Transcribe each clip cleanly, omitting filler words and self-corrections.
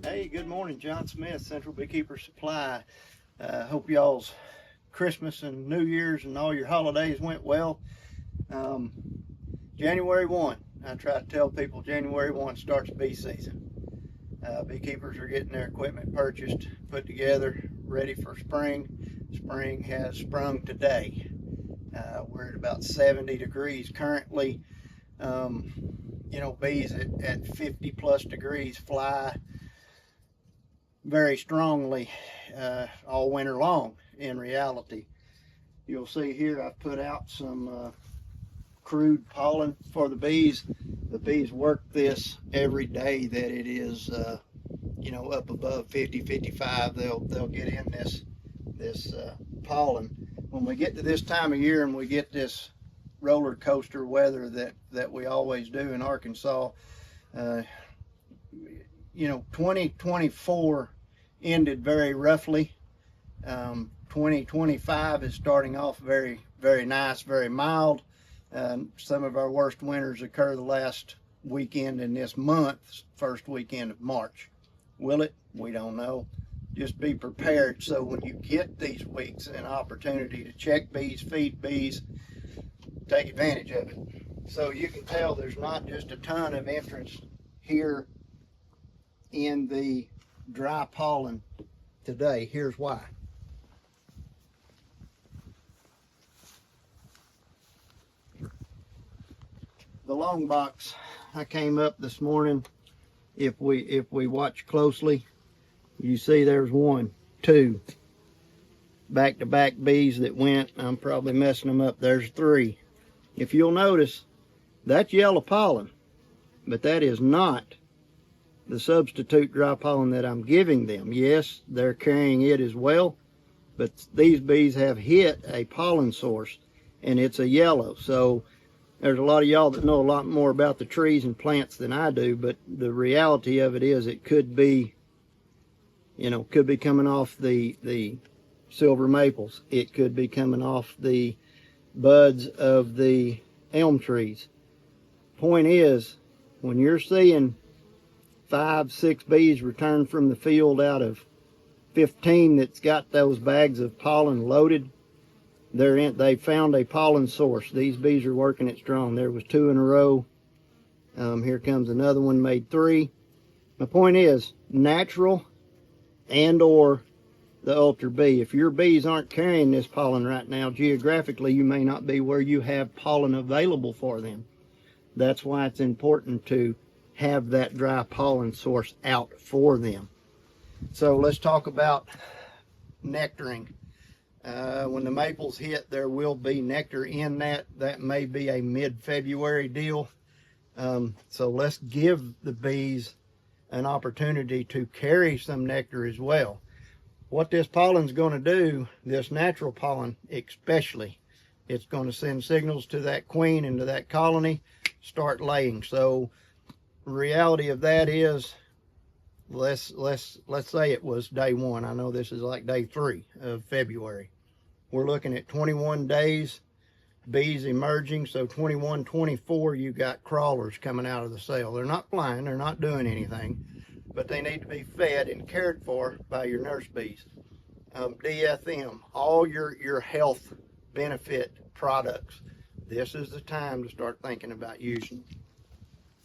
Hey, good morning. John Smith, Central Beekeeper Supply. Hope y'all's Christmas and New Year's and all your holidays went well. January 1, I try to tell people January 1 starts bee season. Beekeepers are getting their equipment purchased, put together, ready for spring. Spring has sprung today. We're at about 70 degrees currently. You know, bees at 50 plus degrees fly very strongly all winter long. In reality, you'll see here I've put out some crude pollen for the bees. The bees work this every day that it is you know, up above 50, 55. They'll get in this pollen. When we get to this time of year and we get this roller coaster weather that we always do in Arkansas, you know, 2024 ended very roughly. 2025 is starting off very, very nice, very mild. Some of our worst winters occur the last weekend in this month, first weekend of March. Will it? We don't know. Just be prepared so when you get these weeks an opportunity to check bees, feed bees, take advantage of it. So you can tell there's not just a ton of entrance here in the dry pollen today. Here's why. The long box, I came up this morning. If we watch closely, you see there's 1, 2 back-to-back bees that went. I'm probably messing them up. There's 3. If you'll notice, that's yellow pollen, but that is not the substitute dry pollen that I'm giving them. Yes, they're carrying it as well, but these bees have hit a pollen source and it's a yellow. So there's a lot of y'all that know a lot more about the trees and plants than I do, but the reality of it is it could be, you know, could be coming off the silver maples. It could be coming off the buds of the elm trees. Point is, when you're seeing 5, 6 bees return from the field out of 15 that's got those bags of pollen loaded, they found a pollen source. These bees are working it strong. There was 2 in a row. Here comes another one, made 3. My point is, natural and or the ultra bee. If your bees aren't carrying this pollen right now, geographically you may not be where you have pollen available for them. That's why it's important to have that dry pollen source out for them. So let's talk about nectaring. When the maples hit, there will be nectar in that. That may be a mid-February deal. So let's give the bees an opportunity to carry some nectar as well. What this pollen's going to do, this natural pollen especially, it's going to send signals to that queen and to that colony, start laying. So reality of that is, let's say it was day 1. I know this is like day 3 of February. We're looking at 21 days, bees emerging. So 21, 24, you got crawlers coming out of the cell. They're not flying, they're not doing anything, but they need to be fed and cared for by your nurse bees. DFM, all your health benefit products. This is the time to start thinking about using.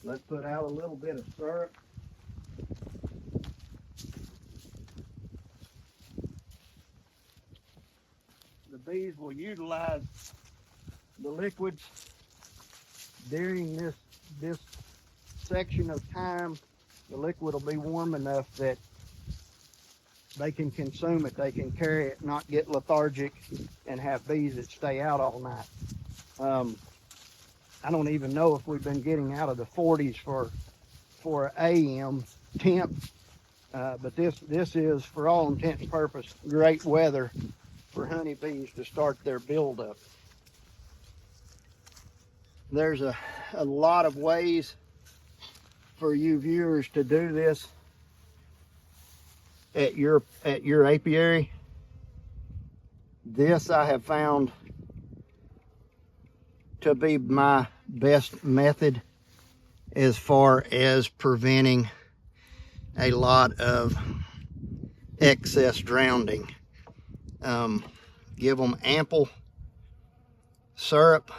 Let's put out a little bit of syrup. The bees will utilize the liquids during this section of time. The liquid will be warm enough that they can consume it, they can carry it, not get lethargic, and have bees that stay out all night. I don't even know if we've been getting out of the 40s for AM temp, but this is, for all intents and purposes, great weather for honeybees to start their buildup. There's a lot of ways for you viewers to do this at your apiary. This I have found to be my best method. as far as preventing a lot of excess drowning. Give them ample syrup.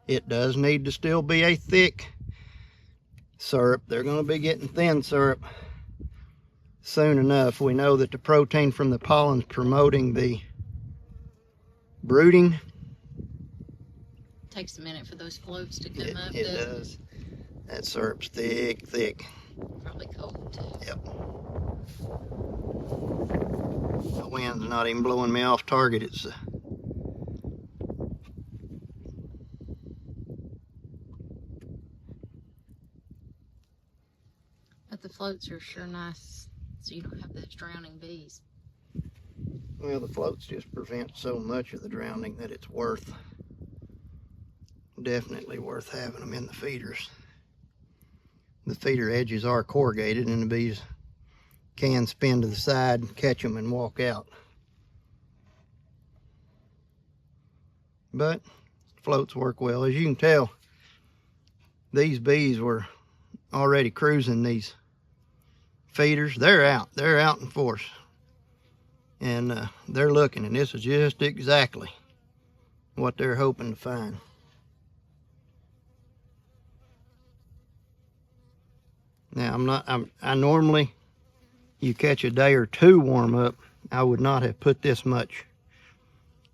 It does need to still be a thick syrup. They're going to be getting thin syrup soon enough. We know that the protein from the pollen is promoting the brooding. Takes a minute for those floats to come up. It does. That syrup's thick. Probably cold too. Yep. The wind's not even blowing me off target. It's But the floats are sure nice, so you don't have those drowning bees. well, the floats just prevent so much of the drowning that it's definitely worth having them in the feeders. The feeder edges are corrugated and the bees can spin to the side, catch them and walk out. But floats work well. As you can tell, these bees were already cruising these feeders. They're out in force, and they're looking, and this is just exactly what they're hoping to find. Now I normally, you catch a day or two warm up, I would not have put this much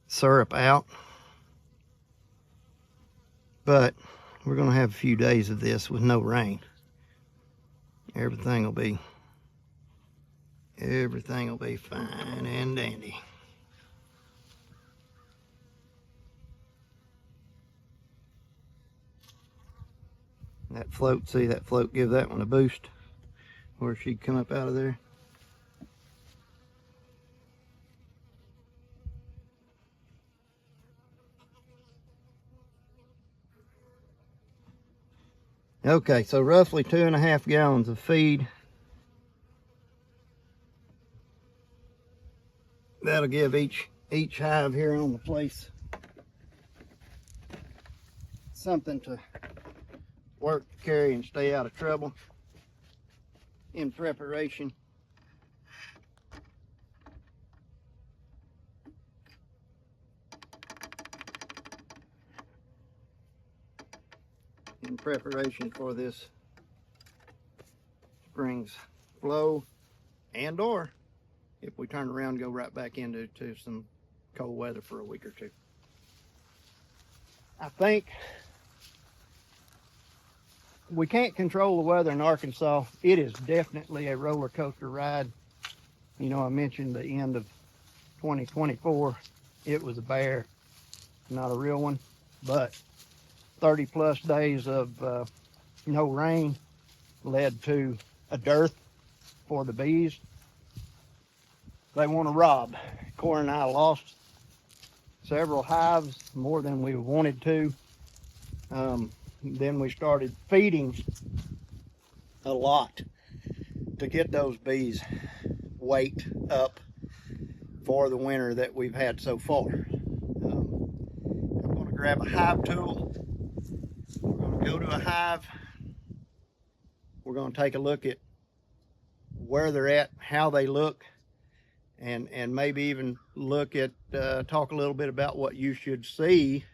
syrup out, but we're going to have a few days of this with no rain. Everything will be fine and dandy. That float, see that float give that one a boost where she'd come up out of there. Okay, so roughly 2.5 gallons of feed. That'll give each hive here on the place something to work, carry, and stay out of trouble in preparation for this spring's flow, and or if we turn around and go right back into some cold weather for a week or two. I think we can't control the weather in Arkansas. It is definitely a roller coaster ride. You know, I mentioned the end of 2024. It was a bear, not a real one, but 30 plus days of no rain led to a dearth for the bees. They want to rob. Cora and I lost several hives, more than we wanted to. Then we started feeding a lot to get those bees weight up for the winter that we've had so far. I'm going to grab a hive tool. We're going to go to a hive. We're going to take a look at where they're at, how they look, and maybe even look at, talk a little bit about what you should see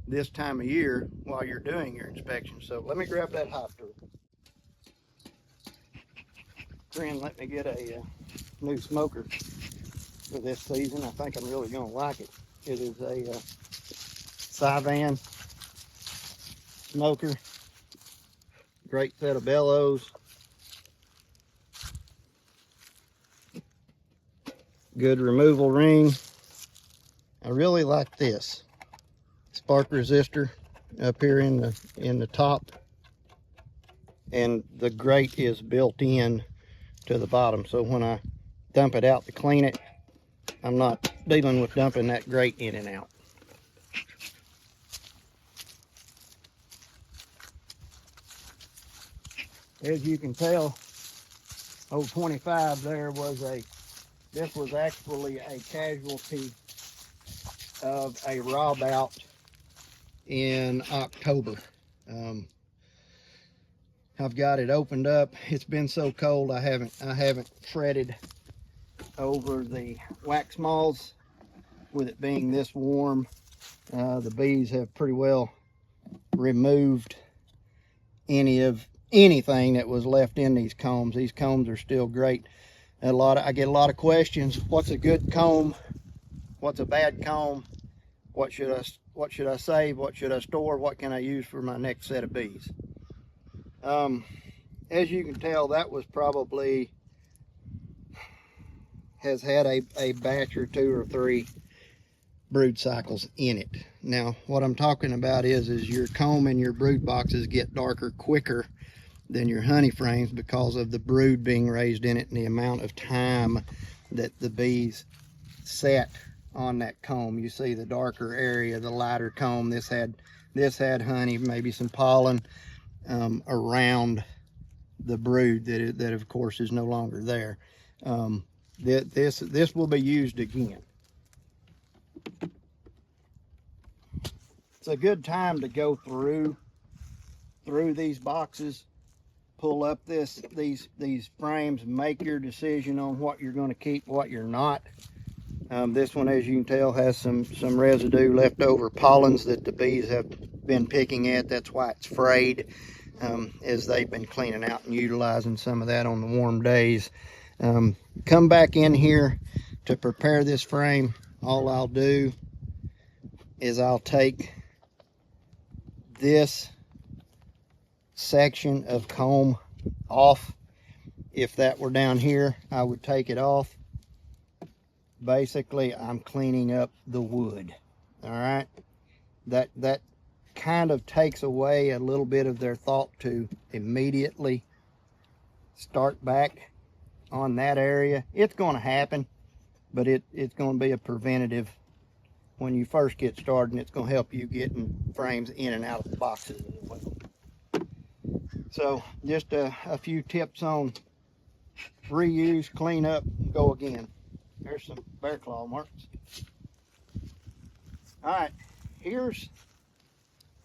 this time of year while you're doing your inspection. So let me grab that hive tool. Friend, let me get a new smoker for this season. I think I'm really going to like it. It is a Civan smoker. Great set of bellows. Good removal ring. I really like this spark resistor up here in the top, and the grate is built in to the bottom, so when I dump it out to clean it, I'm not dealing with dumping that grate in and out. As you can tell, 25 there this was actually a casualty of a rob out in October. I've got it opened up. It's been so cold I haven't fretted over the wax moths. With it being this warm, the bees have pretty well removed anything that was left in these combs. These combs are still great. I get a lot of questions. What's a good comb? What's a bad comb? What should I save? What should I store? What can I use for my next set of bees? As you can tell, that was probably has had a batch or 2 or 3 brood cycles in it. Now, what I'm talking about is your comb and your brood boxes get darker quicker than your honey frames because of the brood being raised in it and the amount of time that the bees set on that comb. You see the darker area, the lighter comb. This had honey, maybe some pollen around the brood that of course is no longer there. This will be used again. It's a good time to go through these boxes, pull up these frames, make your decision on what you're going to keep, what you're not. This one, as you can tell, has some residue left over, pollens that the bees have been picking at. That's why it's frayed, as they've been cleaning out and utilizing some of that on the warm days. Come back in here to prepare this frame. All I'll do is I'll take this section of comb off. If that were down here, I would take it off. Basically, I'm cleaning up the wood. All right, that kind of takes away a little bit of their thought to immediately start back on that area. It's going to happen, but it's going to be a preventative when you first get started, and it's going to help you getting frames in and out of the boxes as well. So just a few tips on reuse, clean up, go again. There's some bear claw marks. All right, here's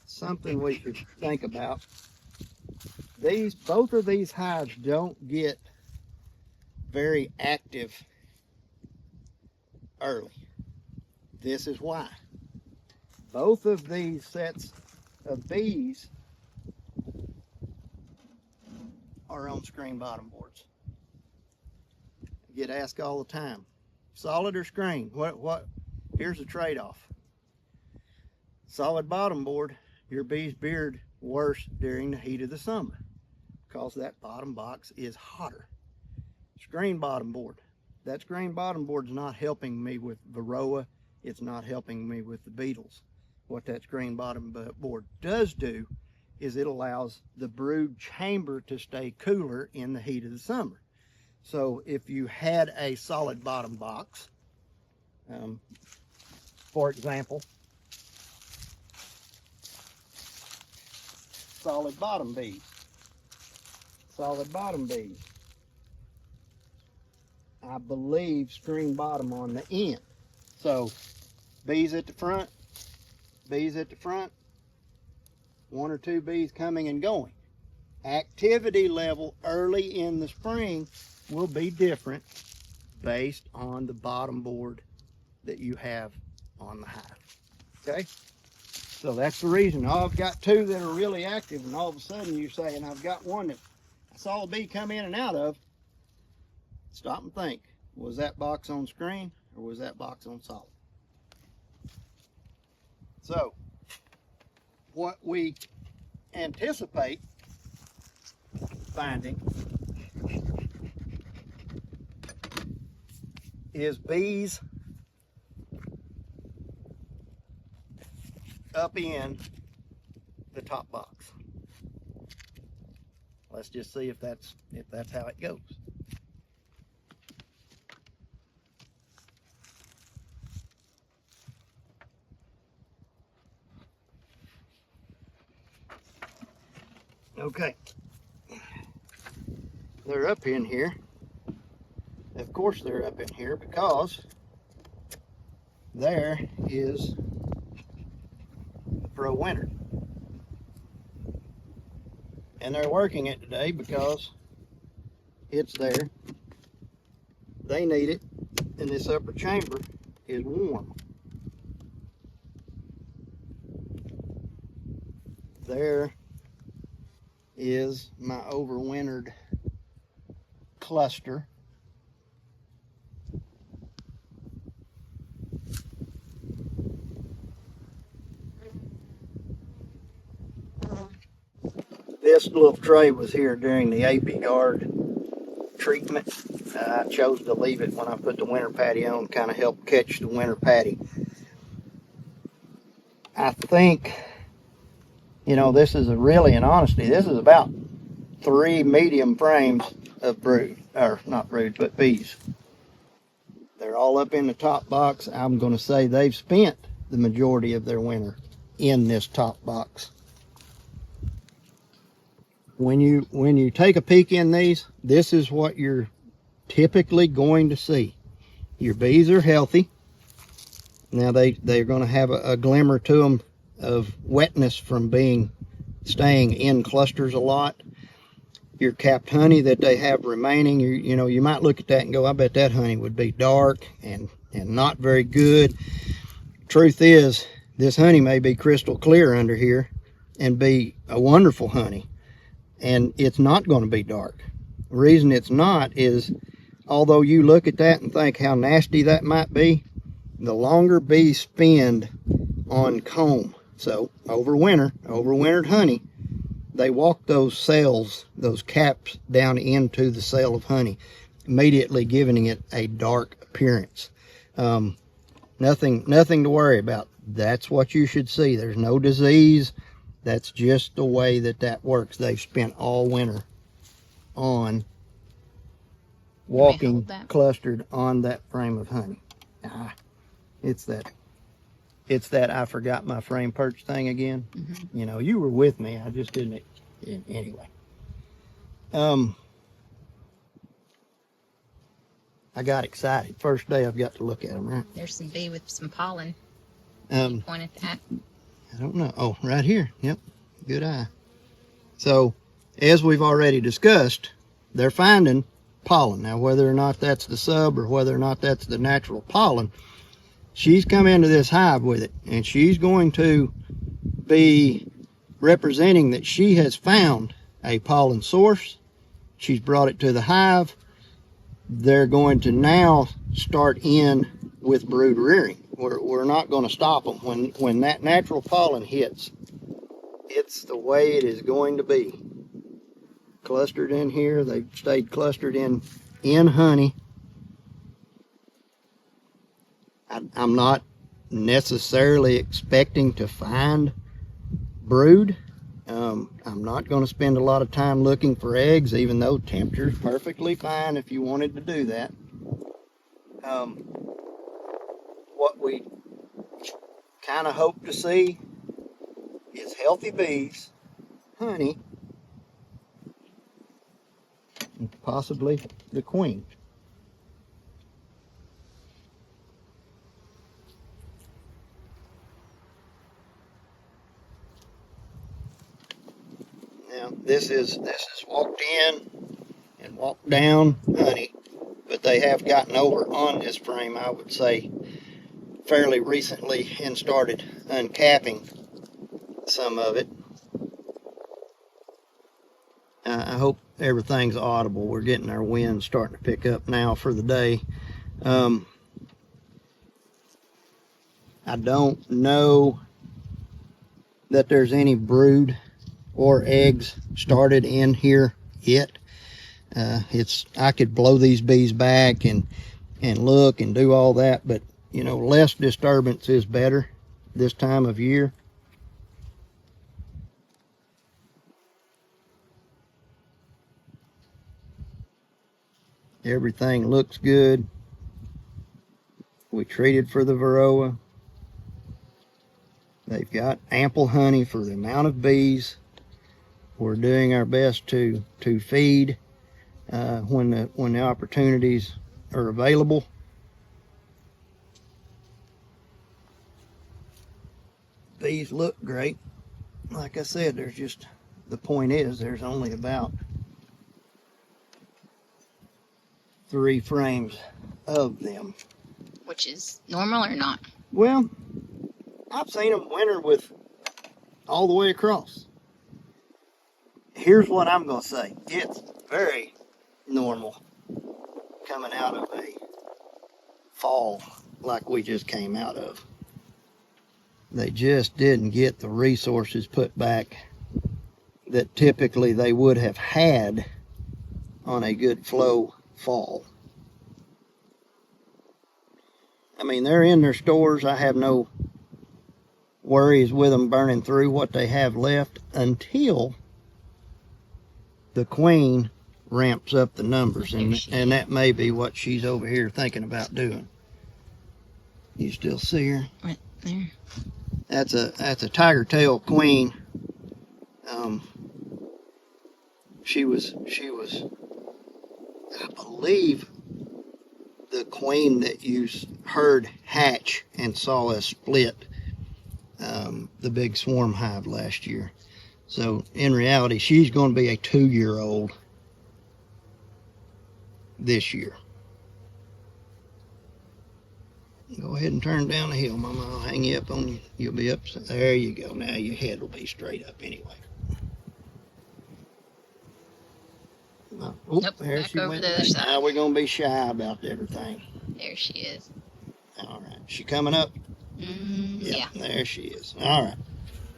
something we should think about. Both of these hives don't get very active early. This is why. Both of these sets of bees are on screen bottom boards. I get asked all the time, solid or screen? What? Here's the trade-off. Solid bottom board, your bees beard worse during the heat of the summer because that bottom box is hotter. Screen bottom board. That screen bottom board is not helping me with Varroa. It's not helping me with the beetles. What that screen bottom board does do is it allows the brood chamber to stay cooler in the heat of the summer. So if you had a solid bottom box, for example, solid bottom bees, I believe screen bottom on the end. So bees at the front, 1 or 2 bees coming and going. Activity level early in the spring will be different based on the bottom board that you have on the hive. Okay? So that's the reason. Oh, I've got 2 that are really active, and all of a sudden you say, and I've got one that I saw a bee come in and out of. Stop and think. Was that box on screen or was that box on solid? So what we anticipate finding is bees up in the top box. Let's just see if that's how it goes. Okay, they're up in here. Of course they're up in here because there is Overwintered. And they're working it today because it's there. They need it, and this upper chamber is warm. There is my overwintered cluster. This little tray was here during the AP guard treatment. I chose to leave it when I put the winter patty on, kind of help catch the winter patty. I think, you know, this is really, in honesty, this is about 3 medium frames of brood, or not brood, but bees. They're all up in the top box. I'm going to say they've spent the majority of their winter in this top box. When you take a peek in these, this is what you're typically going to see. Your bees are healthy. Now they're going to have a glimmer to them of wetness from staying in clusters a lot. Your capped honey that they have remaining, you might look at that and go, I bet that honey would be dark and not very good. Truth is, this honey may be crystal clear under here and be a wonderful honey, and it's not going to be dark. The reason it's not is, although you look at that and think how nasty that might be, the longer bees spend on comb, so overwintered honey, they walk those cells, those caps, down into the cell of honey, immediately giving it a dark appearance. Nothing to worry about. That's what you should see. There's no disease. That's just the way that works. They've spent all winter on walking clustered on that frame of honey. It's that I forgot my frame perch thing again. Mm-hmm. You know, you were with me. I just didn't. Anyway. I got excited. First day I've got to look at them, right? There's some bee with some pollen. You point at that. I don't know. Oh, right here. Yep. Good eye. So, as we've already discussed, they're finding pollen. Now, whether or not that's the sub or whether or not that's the natural pollen, she's come into this hive with it, and she's going to be representing that she has found a pollen source. She's brought it to the hive. They're going to now start in with brood rearing. We're not going to stop them. When that natural pollen hits, it's the way it is going to be. Clustered in here. They've stayed clustered in honey. I'm not necessarily expecting to find brood. I'm not going to spend a lot of time looking for eggs, even though temperature's perfectly fine if you wanted to do that. What we kind of hope to see is healthy bees, honey, and possibly the queen. Now this is walked in and walked down honey, but they have gotten over on this frame, I would say, fairly recently and started uncapping some of it. I hope everything's audible. We're getting our wind starting to pick up now for the day. I don't know that there's any brood or eggs started in here yet. I could blow these bees back and look and do all that, but you know, less disturbance is better this time of year. Everything looks good. We treated for the varroa. They've got ample honey for the amount of bees. We're doing our best to feed when the opportunities are available. These look great. Like I said, there's just the point is, there's only about 3 frames of them. Which is normal or not? Well, I've seen them winter with all the way across. Here's what I'm going to say. It's very normal coming out of a fall like we just came out of. They just didn't get the resources put back that typically they would have had on a good flow fall. I mean, they're in their stores. I have no worries with them burning through what they have left until the queen ramps up the numbers, and that may be what she's over here thinking about doing. You still see her? Right there. That's a tiger tail queen. She was, I believe, the queen that you heard hatch and saw us split the big swarm hive last year. So in reality, she's going to be a 2-year-old this year. Go ahead and turn down the hill, Mama. I'll hang you up on you. You'll be up. There you go. Now your head will be straight up anyway. Oh, Nope, there back she over went. the other side. Now we're going to be shy about everything. There she is. All right. She coming up? Yeah. There she is. All right.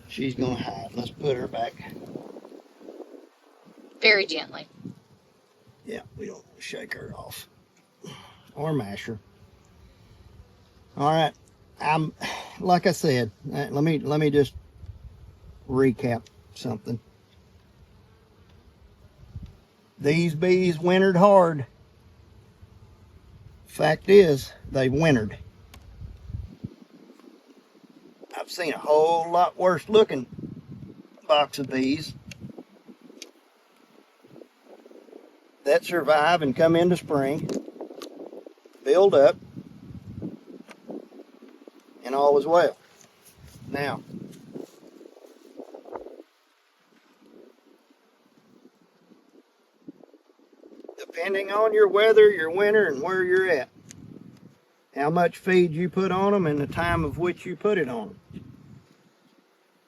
She's going to hide. Let's put her back. Very gently. Yeah, we don't want to shake her off or mash her. All right. Like I said, let me just recap something. These bees wintered hard. Fact is, they wintered. I've seen a whole lot worse looking box of bees that survive and come into spring, build up, and all is well. Now, depending on your weather, your winter, and where you're at, how much feed you put on them and the time of which you put it on them,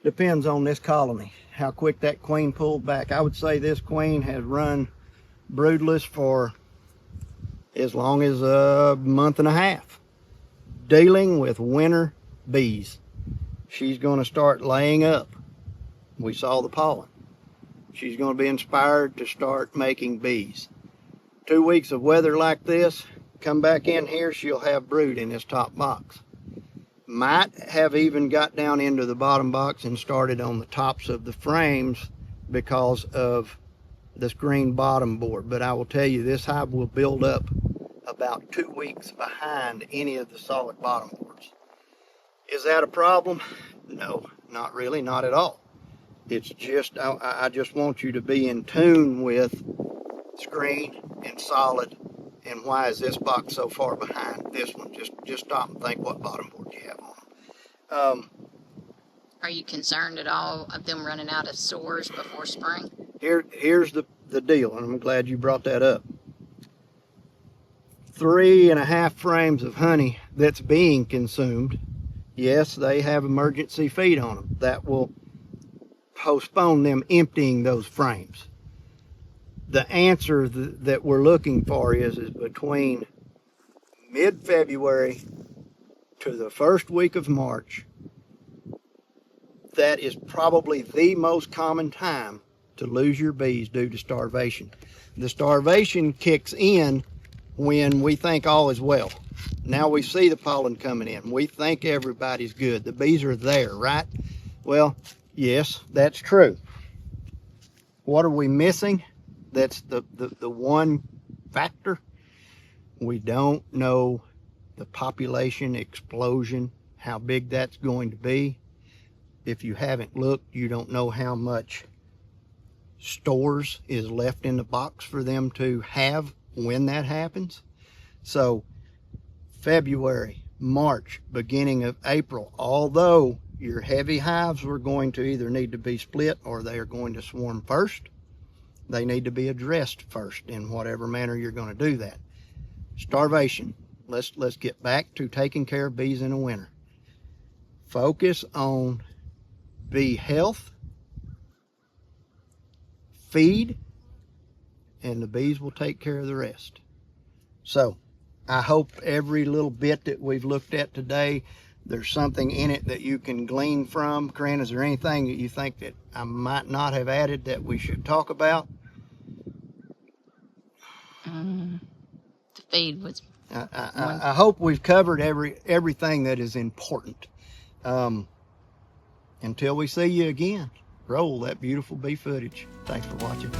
depends on this colony, how quick that queen pulled back. I would say this queen has run broodless for as long as a month and a half, dealing with winter bees. She's going to start laying up. We saw the pollen. She's going to be inspired to start making bees. 2 weeks of weather like this, come back in here, she'll have brood in this top box. Might have even got down into the bottom box and started on the tops of the frames because of this green bottom board. But I will tell you, this hive will build up about 2 weeks behind any of the solid bottom boards. Is that a problem? No, not really, not at all. It's just, I just want you to be in tune with screen and solid, and why is this box so far behind this one? Just stop and think what bottom board you have on them. Are you concerned at all of them running out of stores before spring? Here's the deal, and I'm glad you brought that up. 3.5 frames of honey that's being consumed. Yes, they have emergency feed on them. That will postpone them emptying those frames. The answer that we're looking for is between mid-February to the first week of March. That is probably the most common time to lose your bees due to starvation. The starvation kicks in when we think all is well. Now we see the pollen coming in. We think everybody's good. The bees are there, right? Well, yes, that's true. What are we missing? That's the one factor. We don't know the population explosion, how big that's going to be. If you haven't looked, you don't know how much stores is left in the box for them to have when that happens. So February, March, beginning of April, although Your heavy hives are going to either need to be split or they are going to swarm first. They need to be addressed first in whatever manner you're going to do that. Starvation. Let's get back to taking care of bees in the winter. Focus on bee health, feed, and the bees will take care of the rest. So I hope every little bit that we've looked at today, there's something in it that you can glean from. Corinne, is there anything that you think that I might not have added that we should talk about? The feed was. I hope we've covered everything that is important. Until we see you again, roll that beautiful bee footage. Thanks for watching.